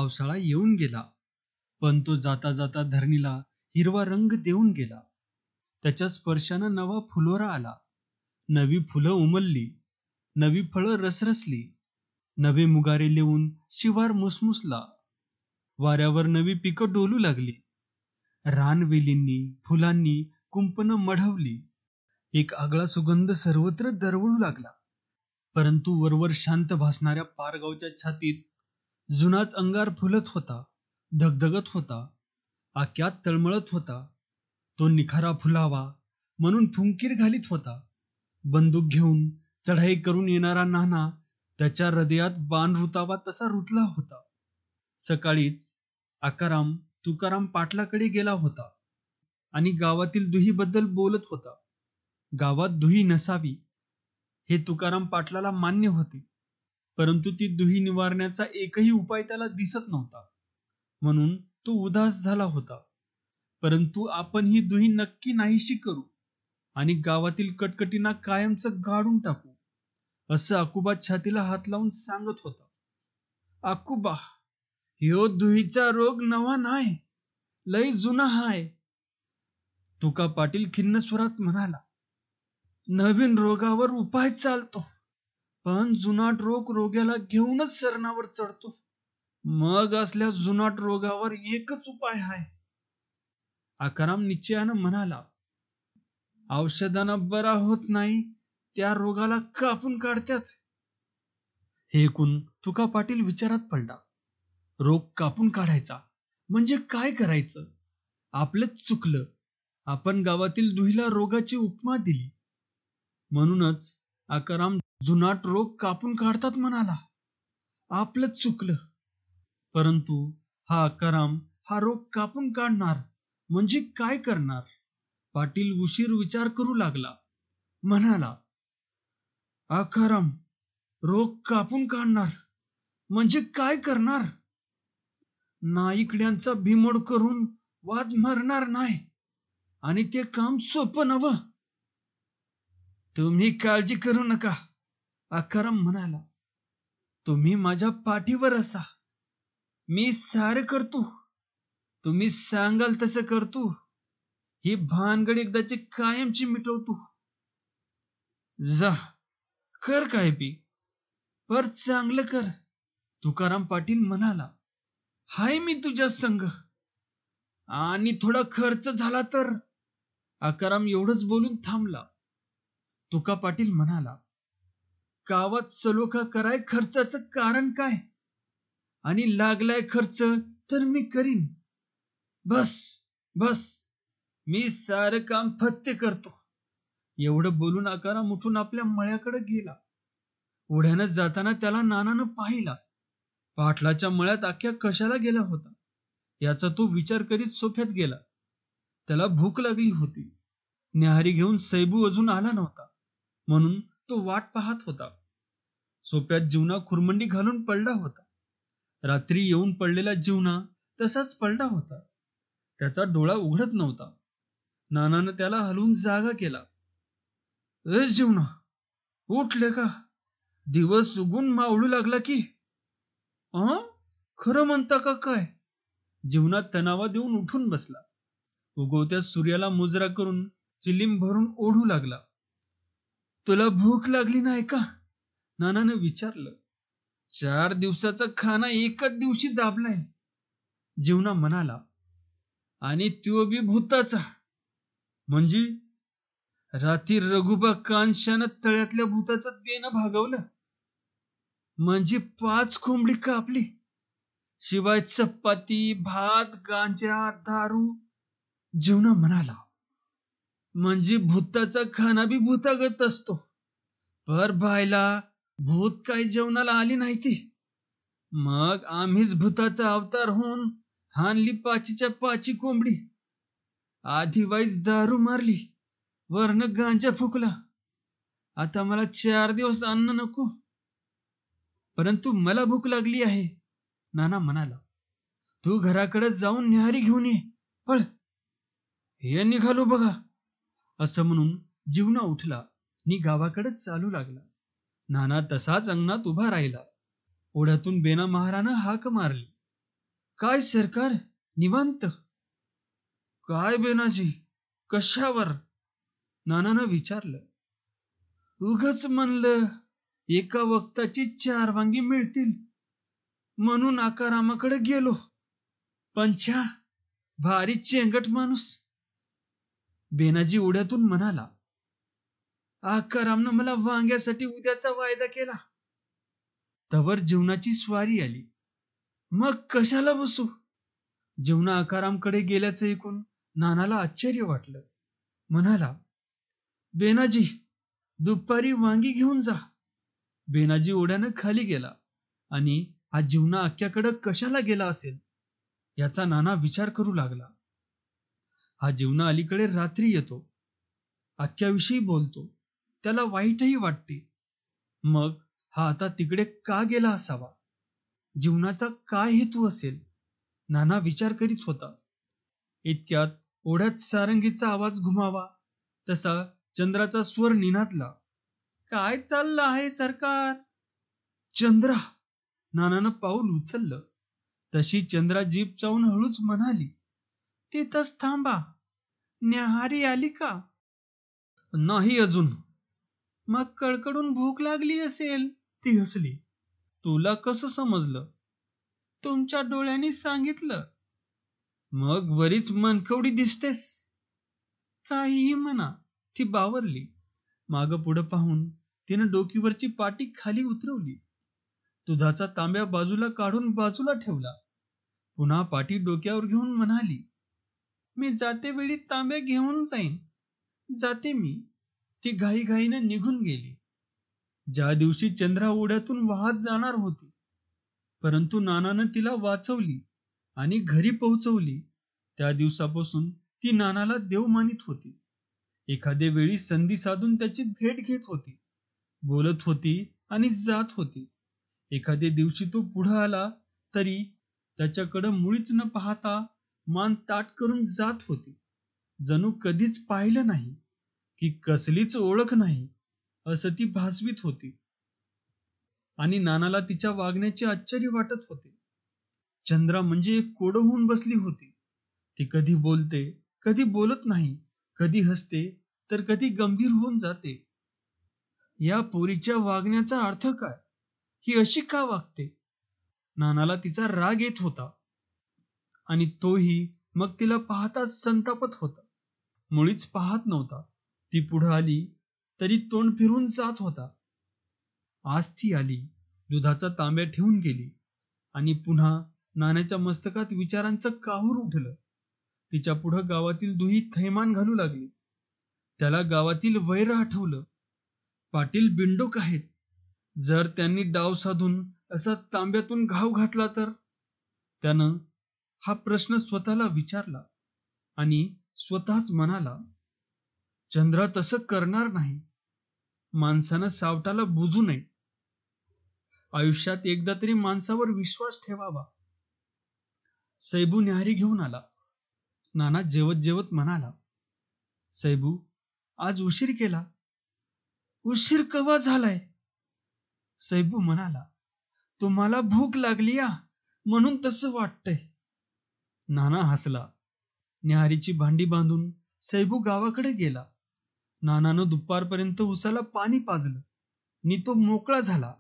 पावसाळा येऊन गेला, पण तो जाता जाता धरणीला हिरवा रंग देऊन गेला. त्याच्या स्पर्शानं नवा फुलोरा आला. नवी फुलं उमलली, नवी फळं रसरसली, नवे मुगारे लेवून शिवार मुसमुसला. वाऱ्यावर नवी पिकं डोलू लागली. रानवेलींनी, फुलांनी कुंपणं मढवली. एक आगळा सुगंध सर्वत्र दरवळू लागला. परंतु वरवर शांत भासणाऱ्या पारगावच्या छातीत जुनाच अंगार फुलत होता, धगधगत होता, आक्यात तळमळत होता. तो निखारा फुलावा म्हणून फुंकीर घालीत होता. बंदूक घेऊन चढाई करून येणारा नाना त्याच्या हृदयात बाण रुतावा तसा रुतला होता. सकाळीच आकाराम तुकाराम पाटलाकडे गेला होता आणि गावातील दुहीबद्दल बोलत होता. गावात दुही नसावी हे तुकाराम पाटलाला मान्य होते, परंतु ती दुही निवारण्याचा एकही उपाय त्याला दिसत नव्हता. म्हणून तो उदास झाला होता. परंतु आपण ही दुही नक्की नाहीशी करू आणि गावातील कटकटींना कायमचं गाडून टाकू, असं आकुबा छातीला हात लावून सांगत होता. आकुबा, ह्यो दुहीचा रोग नवा नाही, लय जुना हाय. तुका पाटील खिन्न स्वरात म्हणाला. नवीन रोगावर उपाय चालतो, पण जुनाट रोग रोग्याला घेऊनच सरणावर चढतो. मग असल्या जुनाट रोगावर एकच उपाय आहे. आकाराम निश्चयानं म्हणाला. औषधानं बरा होत नाही, त्या रोगाला कापून काढतात. हे ऐकून तुका पाटील विचारात पडला. रोग कापून काढायचा म्हणजे काय करायचं? आपलंच चुकलं. आपण गावातील दुहीला रोगाची उपमा दिली. म्हणूनच आकाराम जुनाट रोग कापून काढतात म्हणाला. आपलंच चुकलं. परंतु हा आकाराम हा रोग कापून काढणार म्हणजे काय करणार? पाटील उशीर विचार करू लागला. म्हणाला, आकाराम रोग कापून काढणार म्हणजे काय करणार? नाईकड्यांचा बिमोड करून वाद मरणार नाही आणि ते काम सोपं नवं. तुम्ही काळजी करू नका, आकाराम म्हणाला. तुम्ही माझ्या पाठीवर असा. मी सारं करतो. तुम्ही सांगाल तसं करतो. ही भानगड एकदाची कायमची मिटवतो. जा, कर काय बी, पर चांगलं कर, तुकाराम पाटील म्हणाला. हाय मी तुझ्या संग. आणि थोडा खर्च झाला तर? आकाराम एवढंच बोलून थांबला. तुका पाटील म्हणाला. गावात सलोखा कराय खर्चाचं कारण काय? आणि लागलाय खर्च तर मी करीन. बस बस, मी सारं काम फत्ते करतो. एवढं बोलून आकाराम उठून आपल्या मळ्याकडे गेला. ओढ्यानं जाताना त्याला नानानं पाहिला. पाटलाच्या मळ्यात अख्ख्या कशाला गेला होता याचा तो विचार करीत सोफ्यात गेला. त्याला भूक लागली होती. न्याहारी घेऊन सैबू अजून आला नव्हता, म्हणून तो वाट पाहत होता. सोप्यात जीवना खुरमंडी घालून पडला होता. रात्री येऊन पडलेला जीवना तसाच पडला होता. त्याचा डोळा उघडत नव्हता. नानानं त्याला हलवून जागा केला. ए जीवना, उठले का? दिवस उगून मावळू लागला की. खरं म्हणता का काय? जीवना तणावा देऊन उठून बसला. उगवत्या सूर्याला मुजरा करून चिलीम भरून ओढू लागला. तुला भूक लागली नाही का? नानानं विचारलं. 4 दिवसाचा खाना एकच दिवशी दाबलाय, जीवना म्हणाला. आणि त्यो बी भूताचा. म्हणजे रात्री रघुबा कांशानं तळ्यातल्या भूताचं देणं भागवलं. म्हणजे 5 कोंबडी कापली, शिवाय चपाती, भात, गांजा, दारू, जीवना म्हणाला. म्हणजे भूताचा खाना बी भूतागत असतो. पर बायला भूत काय जेवणाला आली नाही ती. मग आम्हीच भूताचा अवतार होऊन हाणली 5च्या 5 कोंबडी. आधी वाईच दारू मारली, वरनं गांजा फुकला. आता मला 4 दिवस अन्न नको. परंतु मला भूक लागली आहे, नाना म्हणाला. तू घराकडे जाऊन न्याहारी घेऊन ये, पळ. हे निघालो बघा, असं म्हणून जीवना उठला आणि गावाकडे चालू लागला. नाना तसाच अंगणात उभा राहिला. ओढ्यातून बेना महारानं हाक मारली. काय सरकार, निवांत? काय बेनाजी, कशावर? नानानं विचारलं. उगच म्हणलं एका वक्ताची 4 वांगी मिळतील म्हणून आकारामाकडे गेलो. पंछा भारी चेंगट माणूस. बेनाजी ओढ्यातून म्हणाला. आकारामनं मला वांग्यासाठी उद्याचा वायदा केला. तवर जीवनाची स्वारी आली. मग कशाला बसू? जीवना आकारामकडे गेल्याचं ऐकून नानाला आश्चर्य वाटलं. म्हणाला, बेनाजी दुपारी वांगी घेऊन जा. बेनाजी ओढ्यानं खाली गेला आणि हा जीवना आक्याकडे कशाला गेला असेल याचा नाना विचार करू लागला. हा जीवना अलीकडे रात्री येतो, आक्याविषयी बोलतो, त्याला वाईटही वाटते. मग हा आता तिकडे का गेला असावा? जीवनाचा काय हेतू असेल? नाना विचार करीत होता. इतक्यात ओढ्यात सारंगीचा आवाज घुमावा तसा चंद्राचा स्वर निनादला. काय चाललं आहे सरकार? चंद्रा. नानानं पाऊल उचललं. तशी चंद्रा जीप चावून हळूच म्हणाली, तिथंच थांबा. न्याहारी आली का? नाही अजून. मग कडकडून भूक लागली असेल. ती हसली. तुला कसं समजलं? तुमच्या डोळ्यांनी सांगितलं. मग बरीच मनकवडी दिसतेस. काहीही म्हणा, ती बावरली. मागं पुढं पाहून तिनं डोकीवरची पाटी खाली उतरवली. दुधाचा तांब्या बाजूला काढून बाजूला ठेवला. पुन्हा पाटी डोक्यावर घेऊन म्हणाली, मी जाते वेळी तांब्या घेऊन जाईन. जाते मी. ती घाईघाईनं निघून गेली. ज्या दिवशी चंद्रा ओढ्यातून वाहत जाणार होती, परंतु नानानं तिला वाचवली आणि घरी पोहोचवली, त्या दिवसापासून ती नानाला देव मानित होती. एखाद्या वेळी संधी साधून त्याची भेट घेत होती, बोलत होती आणि जात होती. एखाद्या दिवशी तो पुढं आला तरी त्याच्याकडं मुळीच न पाहता मान ताट करून जात होती. जणू कधीच पाहिलं नाही की कसलीच ओळख नाही असं ती भासवीत होती. आणि नानाला तिच्या वागण्याचे आश्चर्य वाटत होते. चंद्रा म्हणजे एक कोडं होऊन बसली होती. ती कधी बोलते, कधी बोलत नाही, कधी हसते तर कधी गंभीर होऊन जाते. या पोरीच्या वागण्याचा अर्थ काय? ही अशी का वागते? नानाला तिचा राग येत होता आणि तोही मग तिला पाहताच संतापत होता. मुळीच पाहत नव्हता. ती पुढे आली तरी तोंड फिरून जात होता. आज ती आली, दुधाचा तांब्या ठेवून गेली आणि पुन्हा नाण्याच्या मस्तकात विचारांचं काहूर उठलं. तिच्या पुढं गावातील दुही थैमान घालू लागली. त्याला गावातील वैर आठवलं. पाटील बिंडोक आहेत. जर त्यांनी डाव साधून असा तांब्यातून घाव घातला तर? त्यानं हा प्रश्न स्वतःला विचारला आणि स्वतःच म्हणाला, चंद्रा तसं करणार नाही. माणसानं सावटाला बुजू नये. आयुष्यात एकदा तरी माणसावर विश्वास ठेवावा. सैबू न्याहारी घेऊन आला. नाना जेवत जेवत म्हणाला, सैबू आज उशीर केला. उशीर कवा झालाय? सैबू म्हणाला, तुम्हाला भूक लागली या म्हणून तसं वाटतंय. नाना हसला. न्याहारीची भांडी बांधून सैबू गावाकडे गेला. नानानं दुपारपर्यंत उसाला पाणी पाजलं आणि तो मोकळा झाला.